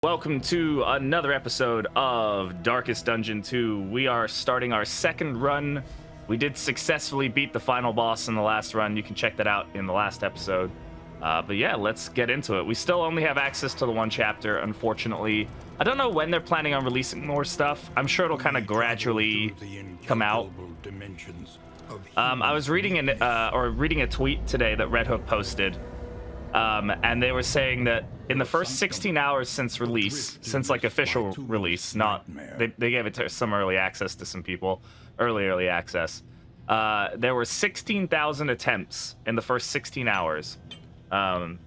Welcome to another episode of Darkest Dungeon 2. We are starting our second run. We did successfully beat the final boss in the last run. You can check that out in the last episode. But yeah, let's get into it. We still only have access to the one chapter, unfortunately. I don't know when they're planning on releasing more stuff. I'm sure it'll kind of gradually come out. I was reading reading a tweet today that Red Hook posted. And they were saying that in the first 16 hours since release, since like official release, not they gave it to some early access to some people, early access. There were 16,000 attempts in the first 16 hours. Of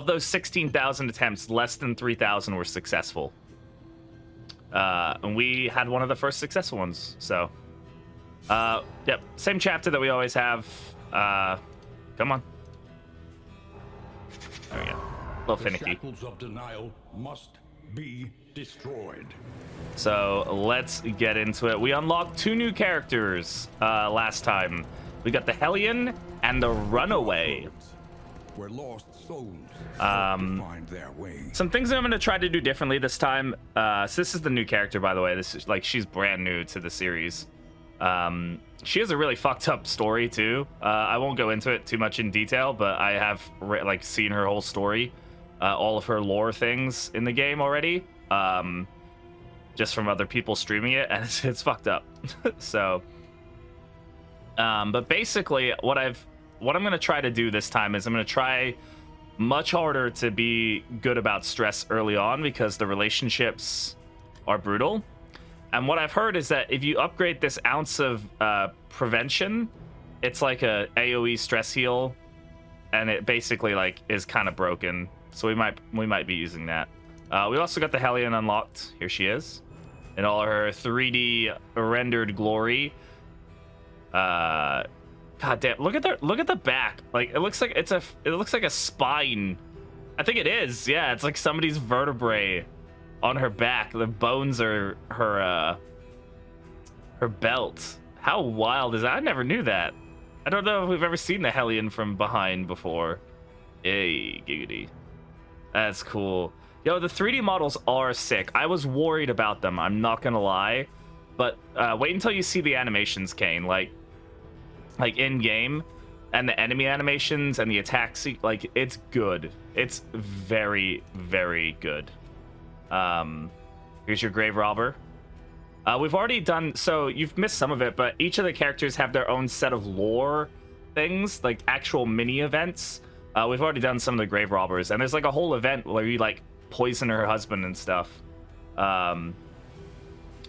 those 16,000 attempts, less than 3,000 were successful. And we had one of the first successful ones, so. Yep, same chapter that we always have. Come on. There we go. A little finicky. The shackles of denial must be destroyed. So let's get into it. We unlocked two new characters last time. We got the Hellion and the Runaway. Where lost souls find their way. Some things that I'm going to try to do differently this time. So this is the new character, by the way. This is like she's brand new to the series. She has a really fucked up story too. I won't go into it too much in detail, but I have seen her whole story, all of her lore things in the game already, just from other people streaming it, and it's fucked up. So, but basically, what I'm gonna try to do this time is I'm gonna try much harder to be good about stress early on because the relationships are brutal. And what I've heard is that if you upgrade this ounce of prevention, it's like a AoE stress heal, and it basically like is kind of broken. So we might be using that. We also got the Hellion unlocked. Here she is, in all her 3D rendered glory. God damn! Look at the back. Like it looks like it looks like a spine. I think it is. Yeah, it's like somebody's vertebrae on her back. The bones are her belt. How wild is that? I never knew that. I don't know if we've ever seen the Hellion from behind before. Hey, giggity. That's cool. Yo, the 3D models are sick. I was worried about them, I'm not gonna lie. But wait until you see the animations, Kane. Like in game, and the enemy animations and the attacks. Like it's good. It's very, very good. Here's your grave robber. We've already done, so you've missed some of it, but each of the characters have their own set of lore things, like actual mini events. We've already done some of the grave robbers, and there's like a whole event where you like poison her husband and stuff. Yeah,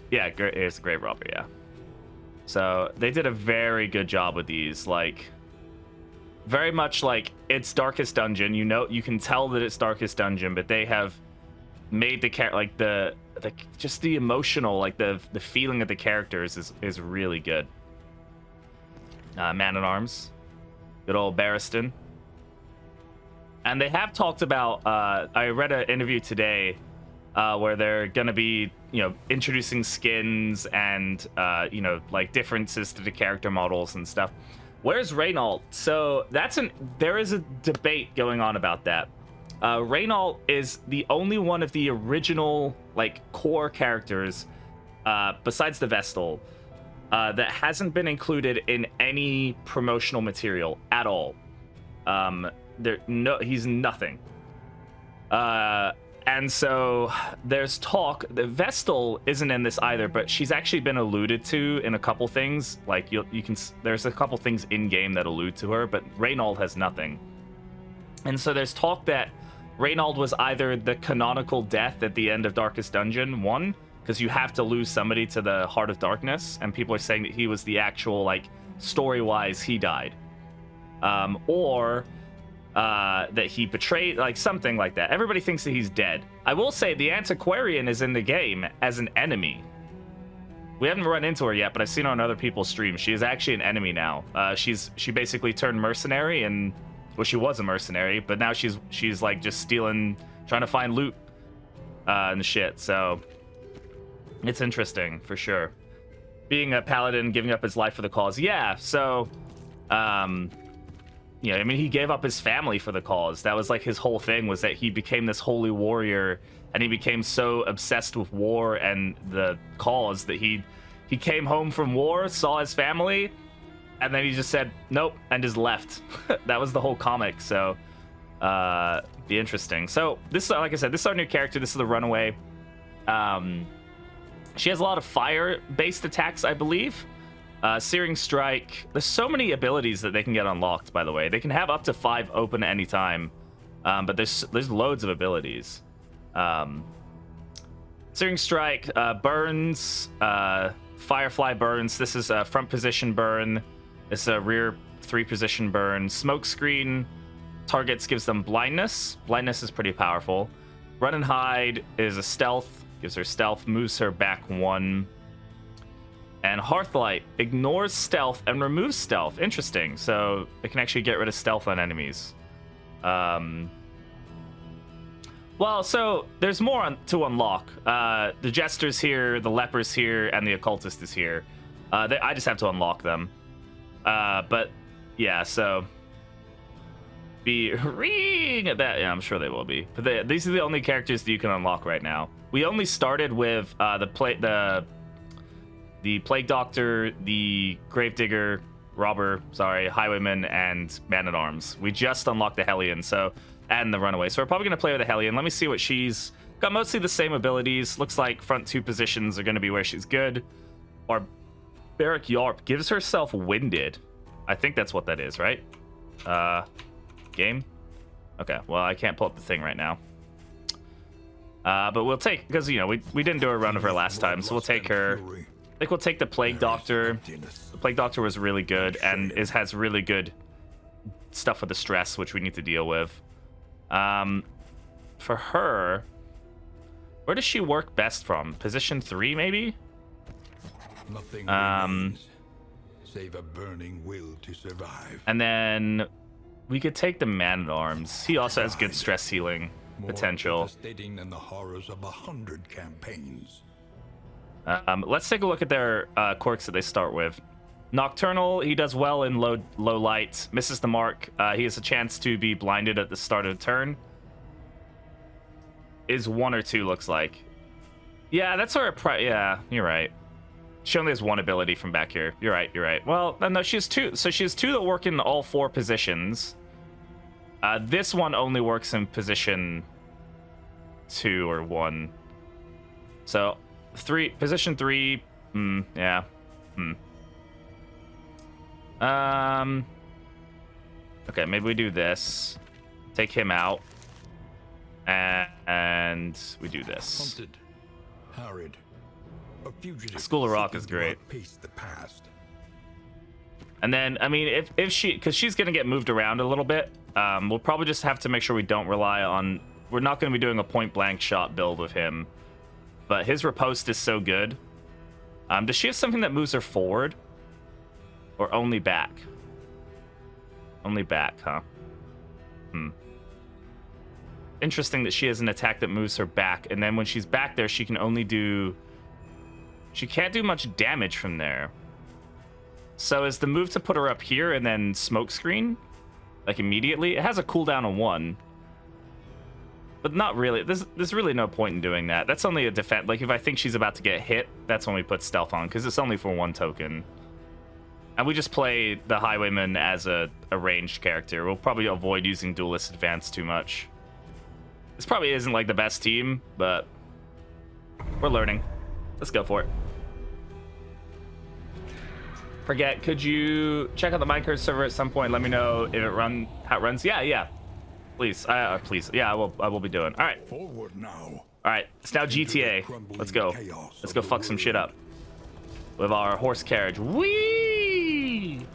here's the grave robber. Yeah, so they did a very good job with these, like very much like it's Darkest Dungeon. You know, you can tell that it's Darkest Dungeon, but they have made the like the just the emotional, like the feeling of the characters is really good. Man-at-Arms, good old Barristan. And they have talked about, I read an interview today where they're gonna be, introducing skins and like differences to the character models and stuff. Where's Reynaud? So there is a debate going on about that. Reynaud is the only one of the original, like, core characters, besides the Vestal, that hasn't been included in any promotional material at all. He's nothing. And so there's talk. The Vestal isn't in this either, but she's actually been alluded to in a couple things. Like there's a couple things in game that allude to her, but Reynaud has nothing. And so there's talk that Reynaud was either the canonical death at the end of Darkest Dungeon 1, because you have to lose somebody to the Heart of Darkness, and people are saying that he was the actual, like, story-wise, he died. Or that he betrayed, like, something like that. Everybody thinks that he's dead. I will say the Antiquarian is in the game as an enemy. We haven't run into her yet, but I've seen her on other people's streams. She is actually an enemy now. She basically turned mercenary, and well, she was a mercenary, but now she's like just stealing, trying to find loot and shit. So it's interesting for sure. Being a paladin, giving up his life for the cause. Yeah. So you know, I mean, he gave up his family for the cause. That was like his whole thing, was that he became this holy warrior, and he became so obsessed with war and the cause that he came home from war, saw his family, and then he just said nope and just left. That was the whole comic. So be interesting. So this, like I said, this is our new character. This is the Runaway. She has a lot of fire-based attacks, I believe. Searing Strike. There's so many abilities that they can get unlocked, by the way. They can have up to 5 open at any time, but there's loads of abilities. Searing Strike, burns, Firefly burns. This is a front position burn. This is a rear 3 position burn. Smoke Screen targets gives them blindness. Blindness is pretty powerful. Run and Hide is a stealth, gives her stealth, moves her back 1. And Hearthlight ignores stealth and removes stealth. Interesting. So it can actually get rid of stealth on enemies. Well, so there's more to unlock. The Jester's here, the Leper's here, and the Occultist is here. I just have to unlock them. But yeah, so be ring at that. Yeah, I'm sure they will be. But these are the only characters that you can unlock right now. We only started with the Plague Doctor, the Gravedigger, Robber, Highwayman, and Man-at-Arms. We just unlocked the Hellion, and the Runaway. So we're probably going to play with the Hellion. Let me see what she's got. Mostly the same abilities. Looks like front 2 positions are going to be where she's good. Or Barbaric Yarp gives herself Winded. I think that's what that is, right? Game? Okay, well, I can't pull up the thing right now. But we'll take, because, you know, we didn't do a run of her last time, so we'll take her. I think we'll take the Plague Doctor. The Plague Doctor was really good and has really good stuff with the stress, which we need to deal with. For her, where does she work best from? Position 3, maybe? Nothing remains save a burning will to survive. And then we could take the Man-at-Arms. He also has good stress healing potential. More devastating than the horrors of 100 campaigns. Let's take a look at their quirks that they start with. Nocturnal, he does well in low light. Misses the mark. He has a chance to be blinded at the start of the turn. Is 1 or 2, looks like. Yeah, that's our yeah, you're right. She only has 1 ability from back here. You're right. Well, no, she has 2. So she has 2 that work in all 4 positions. This one only works in position 2 or 1. So position 3. Yeah. Okay, maybe we do this. Take him out. And we do this. Hunted, harried, a fugitive. School of Rock is great. The past. And then, I mean, if because she's gonna get moved around a little bit, we'll probably just have to make sure we don't rely on. We're not gonna be doing a point blank shot build with him, but his riposte is so good. Does she have something that moves her forward, or only back? Only back, huh? Interesting that she has an attack that moves her back, and then when she's back there, she can only do. She can't do much damage from there. So is the move to put her up here and then smoke screen, like immediately? It has a cooldown of 1, but not really. There's really no point in doing that. That's only a defense. Like if I think she's about to get hit, that's when we put stealth on, because it's only for 1 token. And we just play the Highwayman as a ranged character. We'll probably avoid using Duelist Advance too much. This probably isn't like the best team, but we're learning. Let's go for it. Forget, could you check out the Minecraft server at some point? Let me know if how it runs. Yeah. Please, please. Yeah, I will be doing. All right. Forward now. All right. It's now GTA. Let's go. Let's go fuck some shit up with our horse carriage. Whee!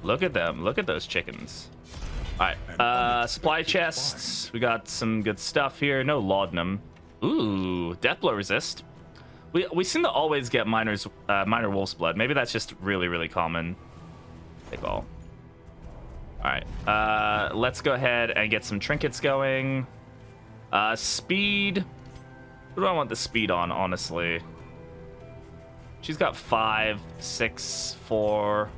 Look at them. Look at those chickens. All right. Supply chests. We got some good stuff here. No laudanum. Ooh, Deathblow resist. We seem to always get minor wolf's blood. Maybe that's just really common. Take all. All right. Let's go ahead and get some trinkets going. Speed. What do I want the speed on, honestly? She's got 5, 6, 4.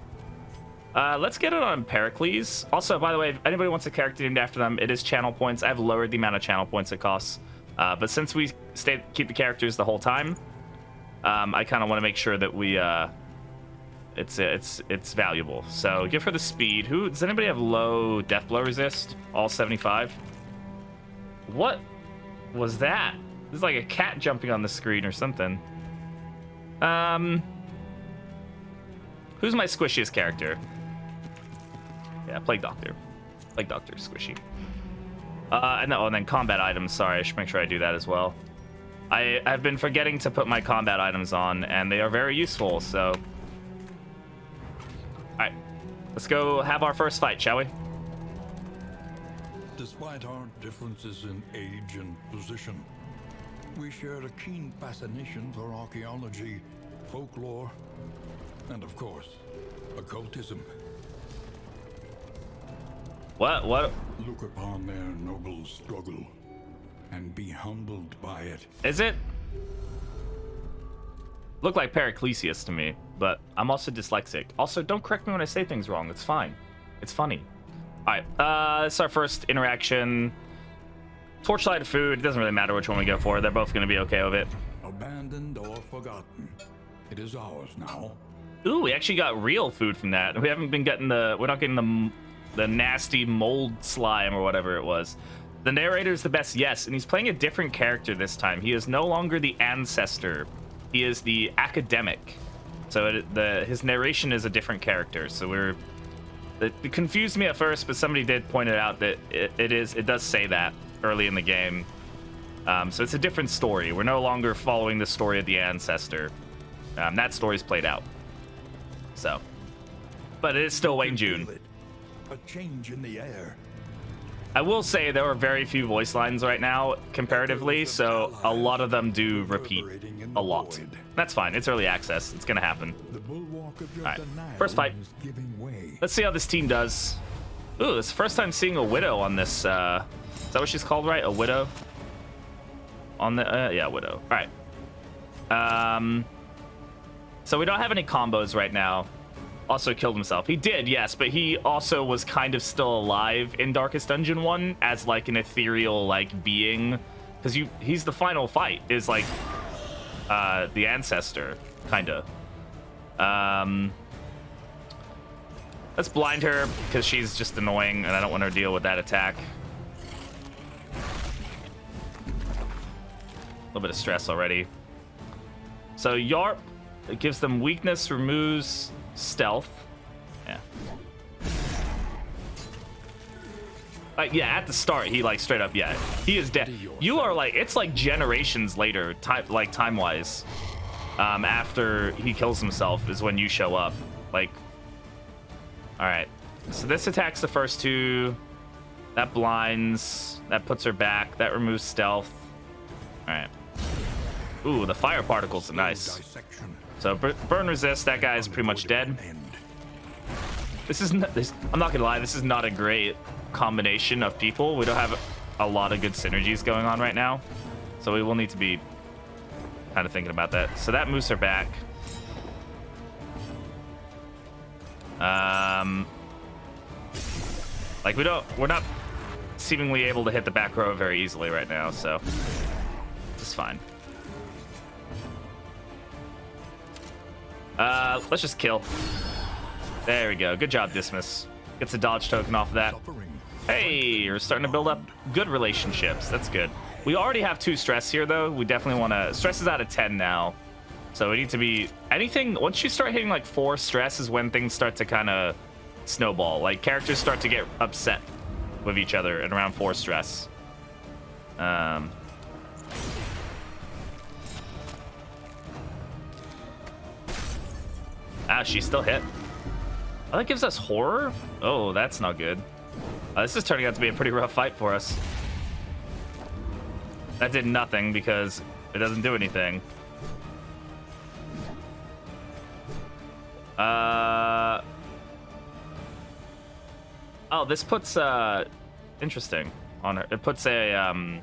Let's get it on Pericles. Also, by the way, if anybody wants a character named after them, it is channel points. I've lowered the amount of channel points it costs. But since we keep the characters the whole time, I kind of want to make sure that we it's valuable. So give her the speed. Does anybody have low death blow resist? All 75. What was that? There's like a cat jumping on the screen or something. Who's my squishiest character? Yeah, Plague Doctor. Plague Doctor, squishy. And then combat items. Sorry, I should make sure I do that as well. I've been forgetting to put my combat items on, and they are very useful, so... Alright, let's go have our first fight, shall we? Despite our differences in age and position, we shared a keen fascination for archaeology, folklore, and of course, occultism. What? Look upon their noble struggle and be humbled by it. Is it? Look like Periclesius to me, but I'm also dyslexic. Also, don't correct me when I say things wrong. It's fine. It's funny. All right, this is our first interaction. Torchlight food. It doesn't really matter which one we go for. They're both going to be okay with it. Abandoned or forgotten, it is ours now. Ooh, we actually got real food from that. We haven't been getting we're not getting the nasty mold slime or whatever it was. The narrator's the best, yes, and he's playing a different character this time. He is no longer the ancestor. He is the academic. So his narration is a different character. So it confused me at first, but somebody did point it out that it does say that early in the game. So it's a different story. We're no longer following the story of the ancestor. That story's played out. So, but it is still Wayne June. A change in the air. I will say there are very few voice lines right now, comparatively, so a lot of them do repeat a lot. That's fine. It's early access. It's gonna happen. All right, first fight. Let's see how this team does. Ooh, it's the first time seeing a widow on this. Is that what she's called, right? A widow. On the yeah, widow. All right. So we don't have any combos right now. Also killed himself. He did, yes, but he also was kind of still alive in Darkest Dungeon 1 as like an ethereal like being, because he's the final fight is like the ancestor kind of. Let's blind her because she's just annoying and I don't want her to deal with that attack. A little bit of stress already. So Yarp, it gives them weakness, removes stealth. Yeah. Yeah, at the start, he like straight up, yeah, he is dead. You are like, it's like generations later, time-wise, after he kills himself is when you show up. Like, all right. So this attacks the first two. That blinds. That puts her back. That removes stealth. All right. Ooh, the fire particles are nice. So burn resist. That guy is pretty much dead. This is not, I'm not gonna lie. This is not a great combination of people. We don't have a lot of good synergies going on right now, so we will need to be kind of thinking about that. So that moves her back. Like we're not seemingly able to hit the back row very easily right now, so it's fine. Let's just kill. There we go. Good job, Dismas. Gets a dodge token off of that. Hey, we're starting to build up good relationships. That's good. We already have 2 stress here, though. We definitely want to... Stress is out of 10 now. So we need to be... Anything... Once you start hitting, like, 4 stress is when things start to kind of snowball. Like, characters start to get upset with each other at around 4 stress. Ah, she's still hit. Oh, that gives us horror? Oh, that's not good. This is turning out to be a pretty rough fight for us. That did nothing because it doesn't do anything. Oh, this puts interesting on her. It puts a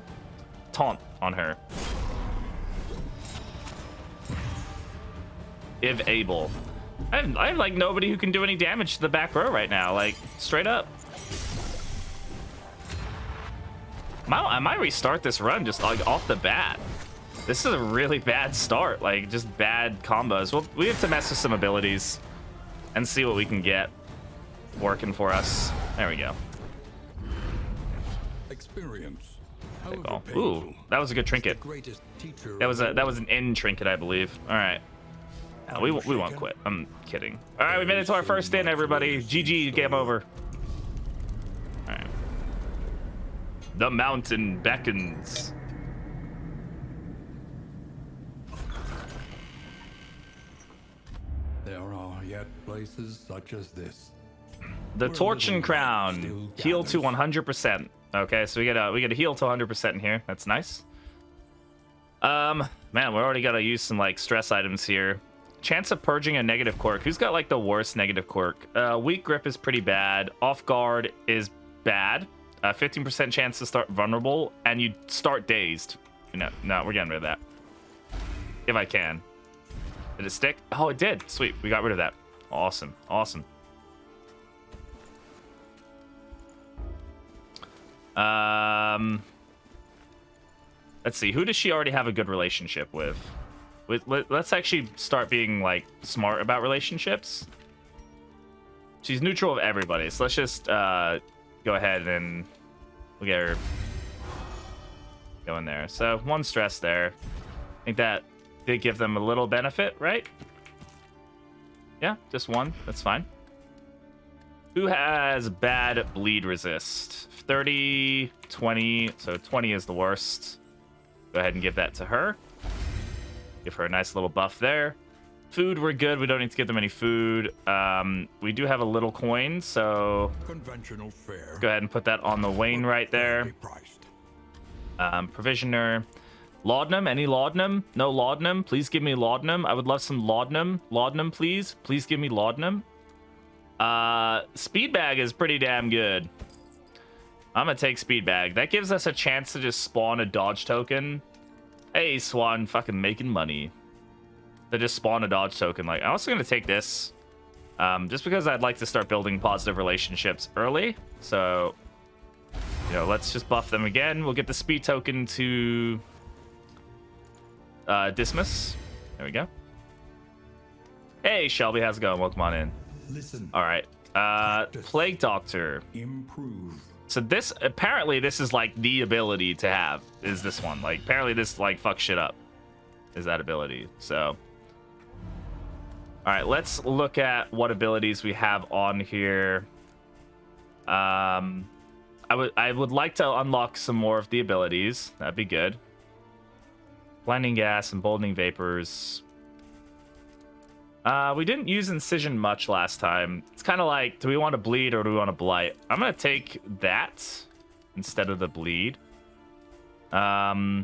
taunt on her. if able. I have like nobody who can do any damage to the back row right now, like straight up. I might restart this run just like off the bat. This is a really bad start, like just bad combos. Well, we have to mess with some abilities and see what we can get working for us. There we go. Experience. Ooh, that was a good trinket. That was an end trinket, I believe. All right. No, we won't quit. I'm kidding. All right, we made it to our first in, everybody. GG, game over. All right. The mountain beckons. There are yet places such as this. The Torch and Crown. Heal to 100%. Okay, so we get a heal to 100% in here. That's nice. Man, we already gotta use some like stress items here. Chance of purging a negative quirk. Who's got like the worst negative quirk? Weak grip is pretty bad. Off guard is bad. 15% chance to start vulnerable, and you start dazed. No, we're getting rid of that. If I can. Did it stick? Oh, it did. Sweet, we got rid of that. Awesome, awesome. Let's see. Who does she already have a good relationship with? Let's actually start being like smart about relationships. She's neutral of everybody, so let's just go ahead and we'll get her going there. So 1 stress there. I think that did give them a little benefit, right? Yeah, just 1. That's fine. Who has bad bleed resist? 30, 20. So 20 is the worst. Go ahead and give that to her. Give her a nice little buff there. Food, we're good. We don't need to give them any food. We do have a little coin, so conventional fare. Go ahead and put that on the Wayne right there. Provisioner. Laudanum, any laudanum? No laudanum. Please give me laudanum. I would love some laudanum. Laudanum, please. Please give me laudanum. Speed bag is pretty damn good. I'm gonna take speed bag. That gives us a chance to just spawn a dodge token. Hey, Swan, fucking making money. To just spawn a dodge token. Like, I'm also gonna take this, just because I'd like to start building positive relationships early. So, you know, let's just buff them again. We'll get the speed token to dismiss. There we go. Hey, Shelby, how's it going? Welcome on in. Listen. All right. Plague Doctor. Improve. So this, apparently this is like the ability to have, is this one. Like, apparently this like fucks shit up, is that ability. So, all right, let's look at what abilities we have on here. I would like to unlock some more of the abilities. That'd be good. Blinding gas, emboldening vapors. We didn't use incision much last time. It's kind of like, do we want to bleed or do we want to blight? I'm gonna take that instead of the bleed. I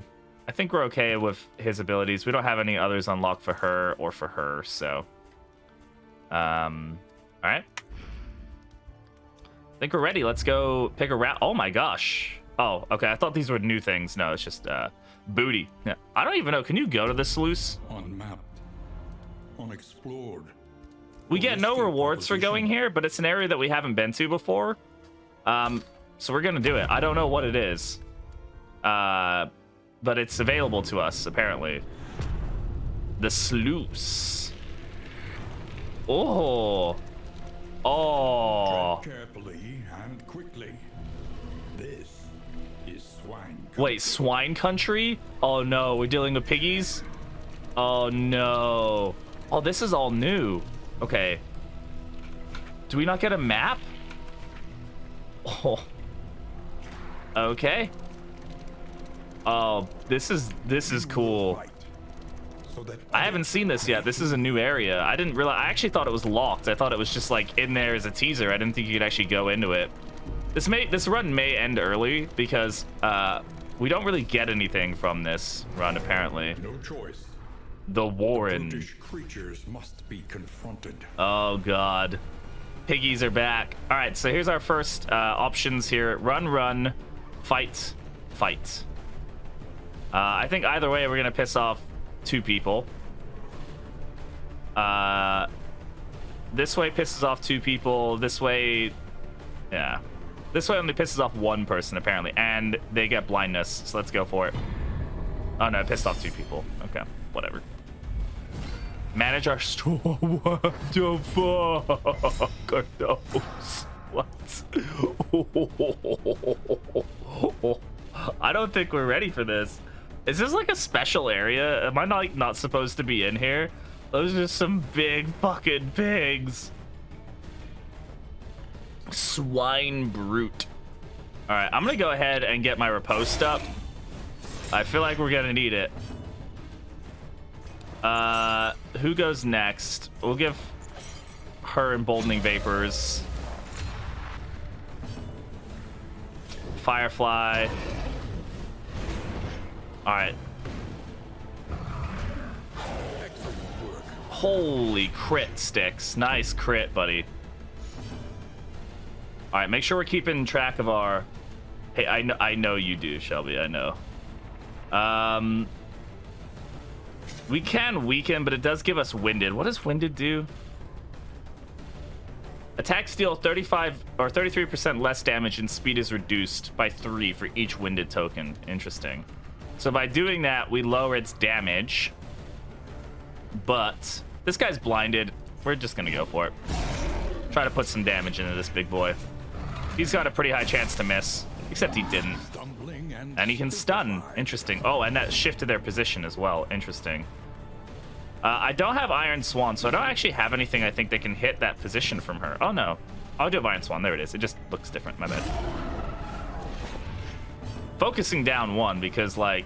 think we're okay with his abilities. We don't have any others unlocked for her or for her, so all right. I think we're ready. Let's go pick a route. Oh my gosh. Oh, okay. I thought these were new things. No, it's just booty. Yeah. I don't even know. Can you go to the sluice? Unmapped. Unexplored. We get no rewards for going here, but it's an area that we haven't been to before. So we're gonna do it. I don't know what it is. But it's available to us, apparently. The sluice. Oh. Oh. Tread carefully and quickly. This is swine country. Wait, swine country? Oh no, we're dealing with piggies? Oh no. Oh, this is all new. Okay. Do we not get a map? Oh. Okay. Oh, this is cool. I haven't seen this yet. This is a new area. I didn't realize. I actually thought it was locked. I thought it was just like in there as a teaser. I didn't think you could actually go into it. This run may end early because we don't really get anything from this run apparently. No choice. The Warren. Brutish creatures must be confronted. Oh god. Piggies are back. All right, so here's our first options here. Run, run, fight, fight. I think either way we're gonna piss off 2 people. This way pisses off 2 people. This way, yeah. This way only pisses off 1 person, apparently. And they get blindness, so let's go for it. Oh, no, it pissed off 2 people. Okay, whatever. Manage our store. What the fuck are those? What? I don't think we're ready for this. Is this like a special area? Am I not supposed to be in here? Those are some big fucking pigs. Swine brute. All right, I'm gonna go ahead and get my riposte up. I feel like we're gonna need it. Who goes next? We'll give her emboldening vapors. Firefly. All right. Holy crit sticks. Nice crit, buddy. All right, make sure we're keeping track of our... Hey, I know you do, Shelby, I know. We can weaken, but it does give us winded. What does winded do? Attacks deal 35 or 33% less damage and speed is reduced by 3 for each winded token. Interesting. So by doing that, we lower its damage. But this guy's blinded. We're just gonna go for it. Try to put some damage into this big boy. He's got a pretty high chance to miss, except he didn't. And he can stun. Interesting. Oh, and that shifted their position as well. Interesting. I don't have Iron Swan, so I don't actually have anything I think that can hit that position from her. Oh, no. I do have Iron Swan. There it is. It just looks different. My bad. Focusing down 1 because, like,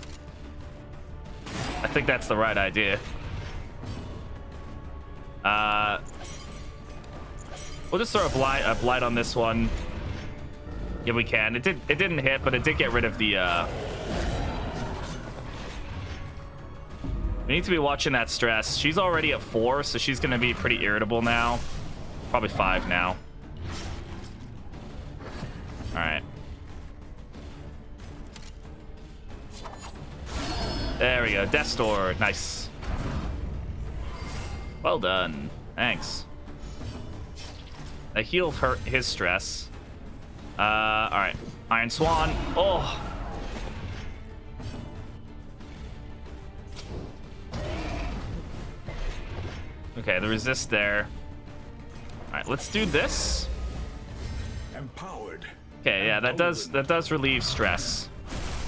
I think that's the right idea. We'll just throw a blight on this one. Yeah, we can. It didn't hit, but it did get rid of the We need to be watching that stress. She's already at 4, so she's gonna be pretty irritable now. Probably 5 now. All right. There we go. Death Door. Nice. Well done. Thanks. I healed his stress. All right. Iron Swan. Oh. Okay, the resist there. All right, let's do this. Empowered. Okay, yeah, that does relieve stress.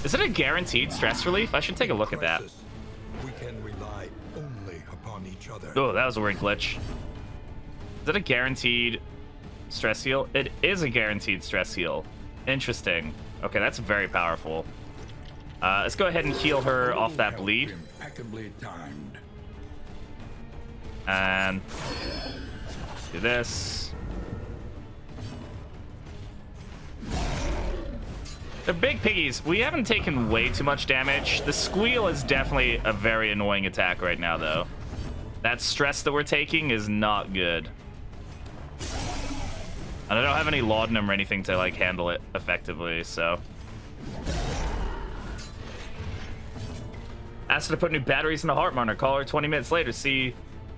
Is it a guaranteed stress relief? I should take a look at that. We can rely only upon each other. Oh, that was a weird glitch. Is it a guaranteed stress heal? It is a guaranteed stress heal. Interesting. Okay, that's very powerful. Let's go ahead and heal her off that bleed. Impeccably timed. And do this. They're big piggies. We haven't taken way too much damage. The squeal is definitely a very annoying attack right now, though. That stress that we're taking is not good. And I don't have any laudanum or anything to like handle it effectively, so. Asked her to put new batteries in the heart monitor. Call her 20 minutes later. See,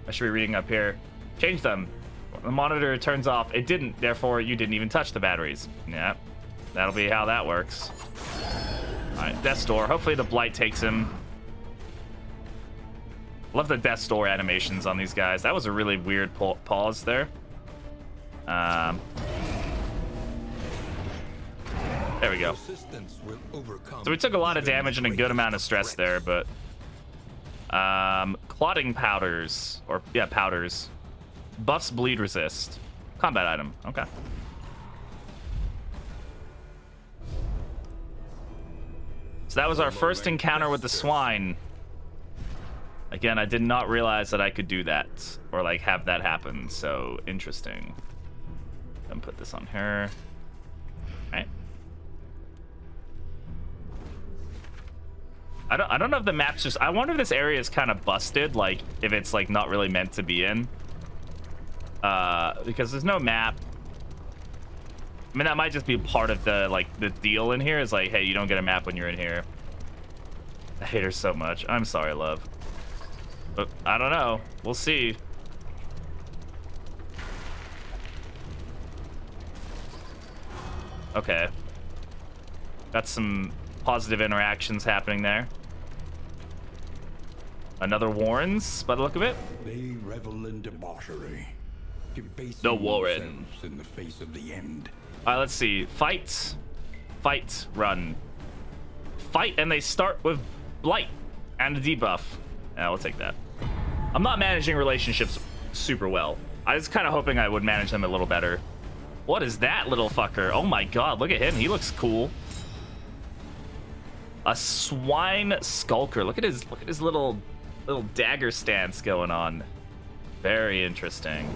I should be reading up here. Change them. The monitor turns off. It didn't, therefore you didn't even touch the batteries. Yeah, that'll be how that works. All right, Death's Door. Hopefully the blight takes him. Love the Death's Door animations on these guys. That was a really weird pause there. There we go. So we took a lot of damage and a good amount of stress there, but clotting powders, or yeah, powders. Buffs bleed resist. Combat item. Okay. So that was our first encounter with the swine. Again, I did not realize that I could do that or like have that happen. So interesting. Then put this on her. All right. I don't know if the map's just... I wonder if this area is kind of busted, like, if it's, like, not really meant to be in. Because there's no map. I mean, that might just be part of the, like, the deal in here is, like, hey, you don't get a map when you're in here. I hate her so much. I'm sorry, love. But I don't know. We'll see. Okay. Got some positive interactions happening there. Another Warrens, by the look of it. They revel in debauchery. The Warren. Themselves in the face of the end. All right, let's see. Fight. Fight. Run. Fight, and they start with Blight and a debuff. Yeah, we'll take that. I'm not managing relationships super well. I was kind of hoping I would manage them a little better. What is that little fucker? Oh my god, look at him. He looks cool. A swine skulker. Look at his little dagger stance going on. Very interesting.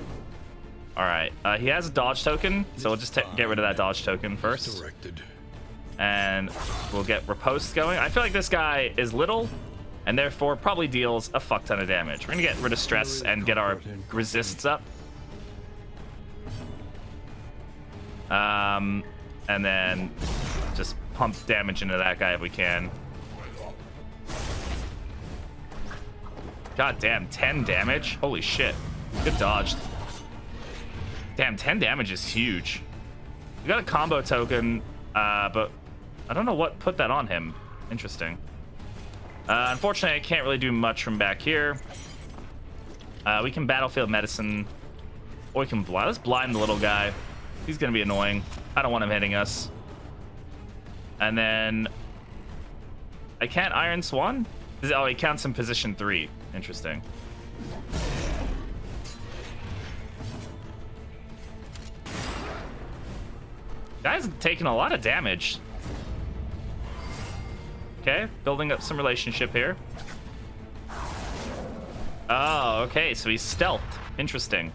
All right, he has a dodge token, so we'll just get rid of that dodge token first. And we'll get riposte going. I feel like this guy is little, and therefore probably deals a fuck ton of damage. We're gonna get rid of stress and get our resists up. And then just pump damage into that guy if we can. God damn, 10 damage? Holy shit. Good dodged. Damn, 10 damage is huge. We got a combo token, but I don't know what put that on him. Interesting. Unfortunately, I can't really do much from back here. We can battlefield medicine, or we can blind. Let's blind the little guy. He's gonna be annoying. I don't want him hitting us. And then I can't Iron Swan? Oh, he counts in position 3. Interesting. Guy's taking a lot of damage. Okay, building up some relationship here. Oh, okay, so he's stealthed. Interesting.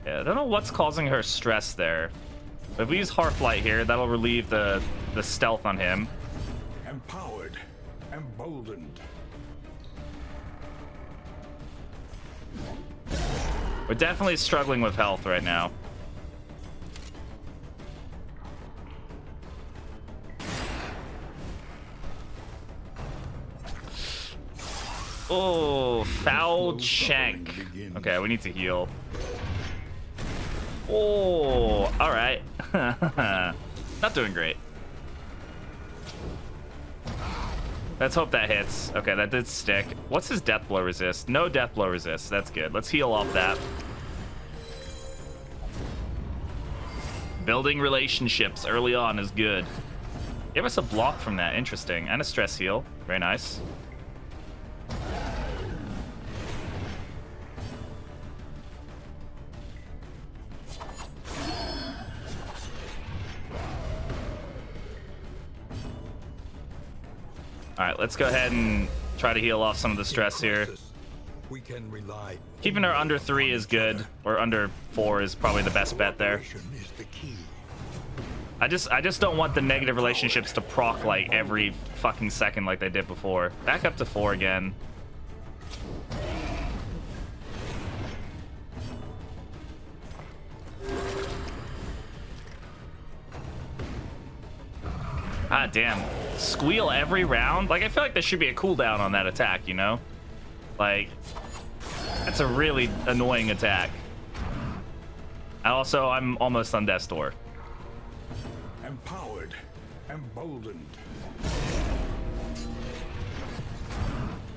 Yeah, I don't know what's causing her stress there. But if we use Hearthlight here, that'll relieve the stealth on him. Empowered, emboldened. We're definitely struggling with health right now. Oh, fouled Shank. Okay, we need to heal. Oh, all right. Not doing great. Let's hope that hits. Okay, that did stick. What's his death blow resist? No death blow resist. That's good. Let's heal off that. Building relationships early on is good. Give us a block from that. Interesting. And a stress heal. Very nice. All right, let's go ahead and try to heal off some of the stress here. We can rely. Keeping her under 3 is good, or under 4 is probably the best bet there. I just don't want the negative relationships to proc like every fucking second like they did before. Back up to 4 again. Ah, damn. Squeal every round? Like, I feel like there should be a cooldown on that attack, you know? Like, that's a really annoying attack. And also, I'm almost on death's door. Empowered, emboldened.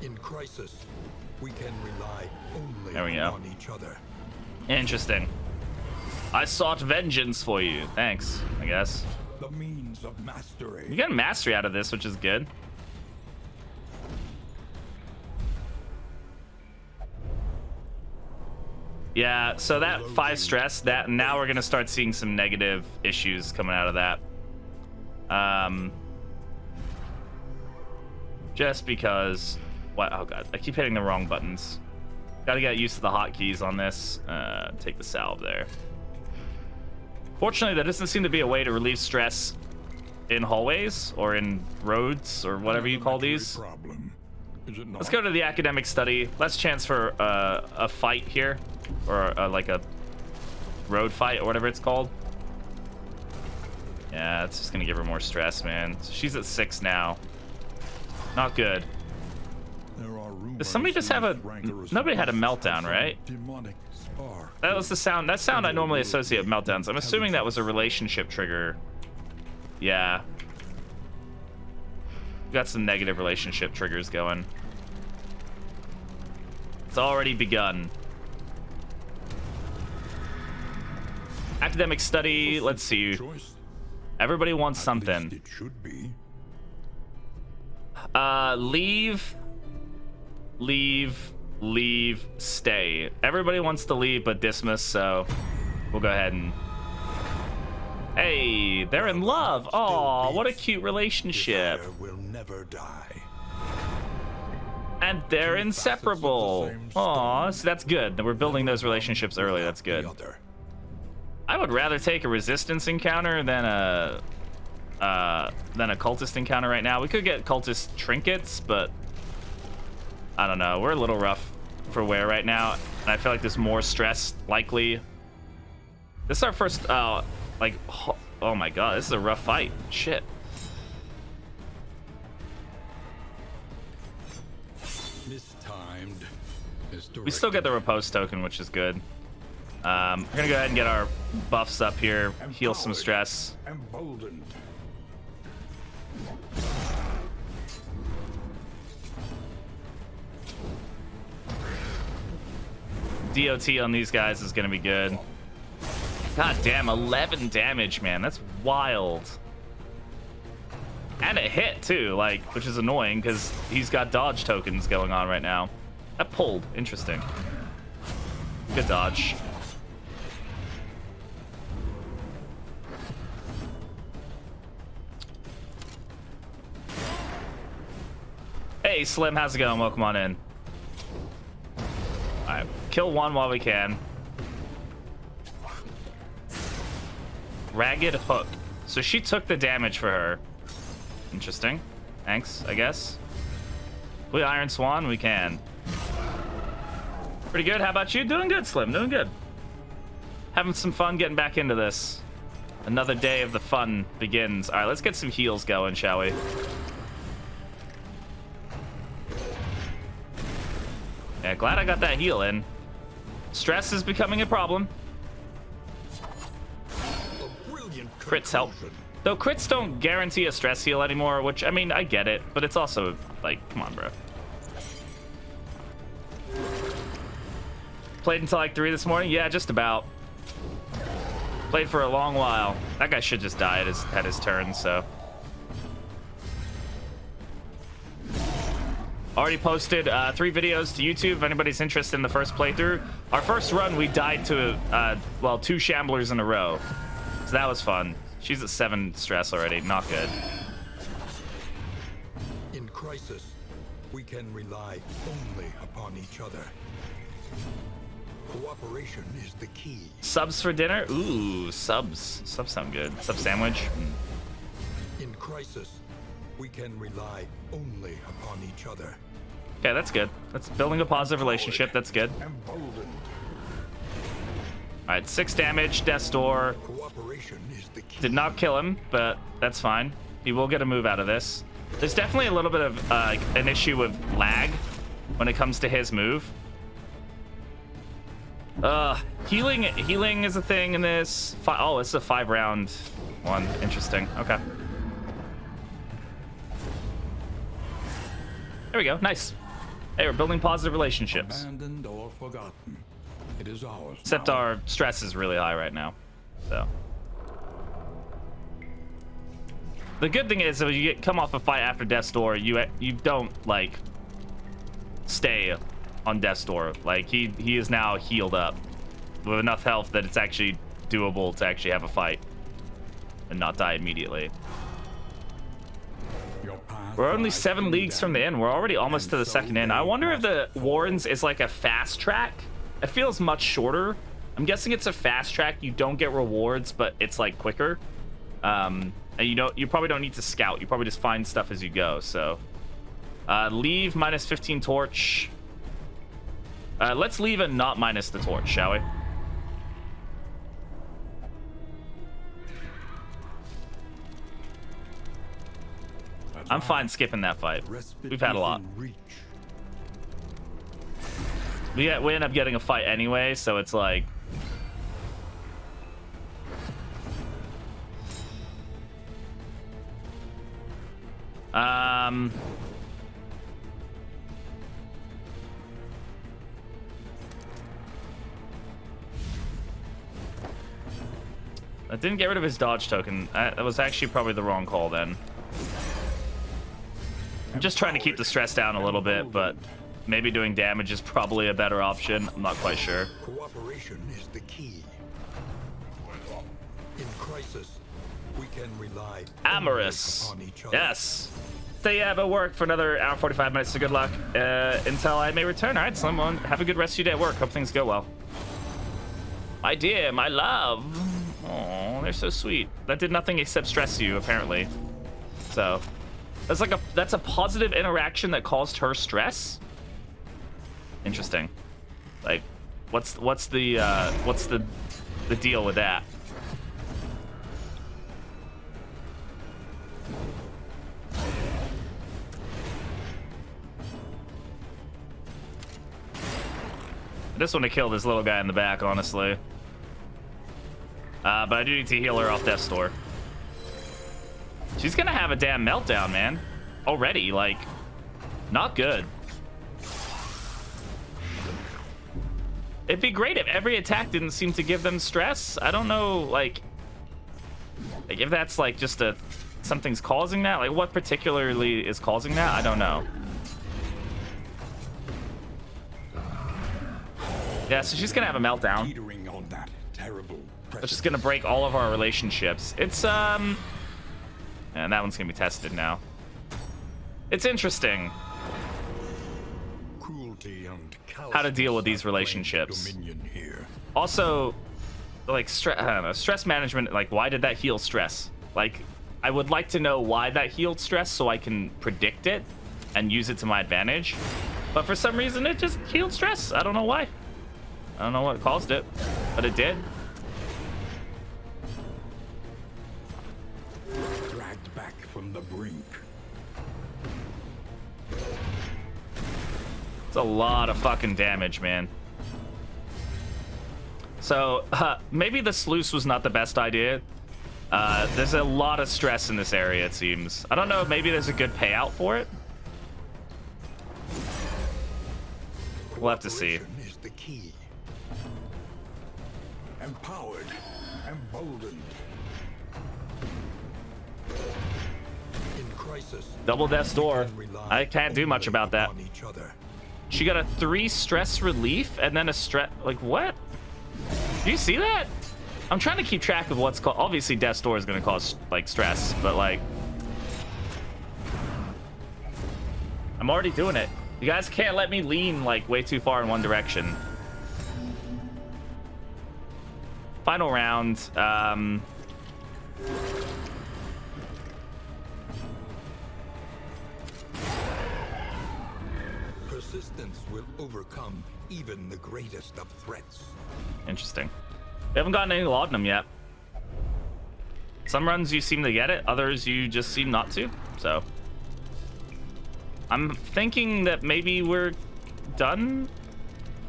In crisis, we can rely only on each other. Interesting. I sought vengeance for you. Thanks, I guess. The means of mastery. You get mastery out of this, which is good. Yeah, so that 5 stress, that now we're gonna start seeing some negative issues coming out of that. Just because, what? Oh god, I keep hitting the wrong buttons. Gotta get used to the hotkeys on this. Take the salve there. Fortunately, there doesn't seem to be a way to relieve stress in hallways or in roads or whatever you call these. Let's go to the academic study. Let's chance for a fight here, or like a road fight or whatever it's called. Yeah, it's just gonna give her more stress, man. So she's at 6 now. Not good. There are Does somebody just have a... Nobody had a meltdown, right? That was the sound. That sound I normally associate with meltdowns. I'm assuming that was a relationship trigger. Yeah. Got some negative relationship triggers going. It's already begun. Academic study. Let's see. Everybody wants something. It should be. Leave, stay. Everybody wants to leave but Dismas, so we'll go ahead and... Hey, they're in love. Aw, what a cute relationship. Desire will never die. And they're inseparable. Aw, so that's good. We're building those relationships early. That's good. I would rather take a resistance encounter than a cultist encounter right now. We could get cultist trinkets, but I don't know. We're a little rough for wear right now, and I feel like there's more stress likely. This is our first, like, oh my god, this is a rough fight. Shit. Mistimed. We still get the repose token, which is good. We're gonna go ahead and get our buffs up here, heal some stress. Emboldened. DOT on these guys is gonna be good. God damn, 11 damage, man. That's wild. And it hit too, like, which is annoying because he's got dodge tokens going on right now. That pulled. Interesting. Good dodge. Hey, Slim, how's it going? Welcome on in. Alright, kill one while we can. Ragged Hook. So she took the damage for her. Interesting. Thanks, I guess. Can we Iron Swan? We can. Pretty good. How about you? Doing good, Slim. Doing good. Having some fun getting back into this. Another day of the fun begins. Alright, let's get some heals going, shall we? Yeah, glad I got that heal in. Stress is becoming a problem. Crits help. Though crits don't guarantee a stress heal anymore, which, I mean, I get it, but it's also, like, come on, bro. Played until like 3 this morning? Yeah, just about. Played for a long while. That guy should just die at his turn, so. Already posted 3 videos to YouTube if anybody's interested in the first playthrough. Our first run, we died to, well, 2 shamblers in a row. So that was fun. She's at 7 stress already. Not good. In crisis, we can rely only upon each other. Cooperation is the key. Subs for dinner? Ooh, subs. Subs sound good. Sub sandwich. In crisis, we can rely only upon each other. Okay, that's good. That's building a positive relationship. That's good. Emboldened. All right, 6 damage. Death's Door. Cooperation is the key. Did not kill him, but that's fine. He will get a move out of this. There's definitely a little bit of an issue with lag when it comes to his move. Healing is a thing in this. Oh, it's a 5-round one. Interesting. Okay. There we go. Nice. Hey, we're building positive relationships. Abandoned or forgotten. It is ours. Except now. our stress is really high right now. So. The good thing is, if you come off a fight after Death's Door, you don't, like, stay on Death's Door. Like, he is now healed up with enough health that it's actually doable to actually have a fight and not die immediately. We're only 7 leagues from the inn. We're already almost to the second inn. I wonder if the Warrens is like a fast track. It feels much shorter. I'm guessing it's a fast track. You don't get rewards, but it's like quicker. And you probably don't need to scout. You probably just find stuff as you go. So leave minus 15 torch. Let's leave and not minus the torch, shall we? I'm fine skipping that fight. We've had a lot. We end up getting a fight anyway, so it's like... I didn't get rid of his dodge token. That was actually probably the wrong call then. I'm just trying to keep the stress down a little bit, but maybe doing damage is probably a better option. I'm not quite sure. Cooperation is the key. In crisis, we can rely Amorous. upon each other. Yes. Stay at work for another hour 45 minutes, so good luck until I may return. All right, someone have a good rest of your day at work. Hope things go well. My dear, my love. Oh, they're so sweet. That did nothing except stress you, apparently. So that's a positive interaction that caused her stress. Interesting. Like, what's the deal with that? I just want to kill this little guy in the back, honestly. But I do need to heal her off Death's Door. She's gonna have a damn meltdown, man. Already, like, not good. It'd be great if every attack didn't seem to give them stress. I don't know, like if that's like just something's causing that. Like, what particularly is causing that? I don't know. Yeah, so she's gonna have a meltdown. Teetering on that terrible It's just gonna break all of our relationships. It's and that one's gonna be tested now. It's interesting cruelty and how to deal with these relationships. dominion here. Also, like I don't know, stress management. Like, why did that heal stress? Like, I would like to know why that healed stress so I can predict it and use it to my advantage. But for some reason, it just healed stress. I don't know why. I don't know what caused it, but it did. Dragged back from the brink. It's a lot of fucking damage, man. So, maybe the sluice was not the best idea. There's a lot of stress in this area, it seems. I don't know, maybe there's a good payout for it. We'll have to see. Cooperation is the key. Empowered, emboldened. In crisis, Double Death's Door. we rely I can't do much only about that. upon each other. She got a 3 stress relief and then a stress... Like, what? Do you see that? I'm trying to keep track of what's called... Obviously, Death's Door is going to cause, like, stress, but, like... I'm already doing it. You guys can't let me lean, like, way too far in one direction. Final round. Persistence will overcome even the greatest of threats. Interesting. We haven't gotten any laudanum yet. Some runs you seem to get it, others you just seem not to. So I'm thinking that maybe we're done.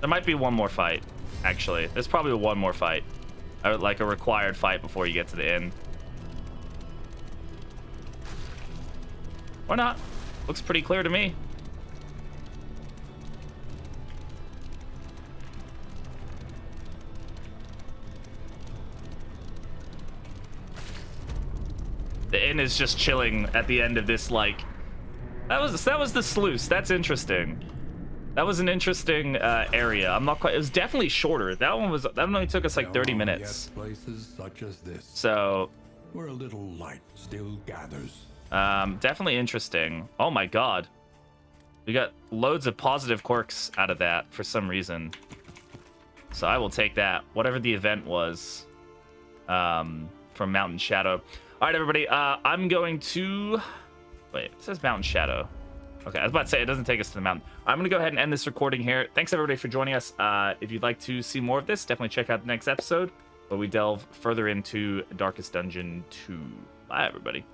There might be one more fight, actually. There's probably one more fight. Like a required fight before you get to the inn. Or not. Looks pretty clear to me. The inn is just chilling at the end of this, like... That was the sluice. That's interesting. That was an interesting area. I'm not quite... It was definitely shorter. That one only took us like 30 minutes. Places such as this, So... where a little light still gathers. Definitely interesting. Oh my god. We got loads of positive quirks out of that for some reason. So I will take that. Whatever the event was from Mountain Shadow. All right, everybody. I'm going to... Wait, it says Mountain Shadow. Okay, I was about to say it doesn't take us to the mountain. I'm going to go ahead and end this recording here. Thanks, everybody, for joining us. If you'd like to see more of this, definitely check out the next episode where we delve further into Darkest Dungeon 2. Bye, everybody.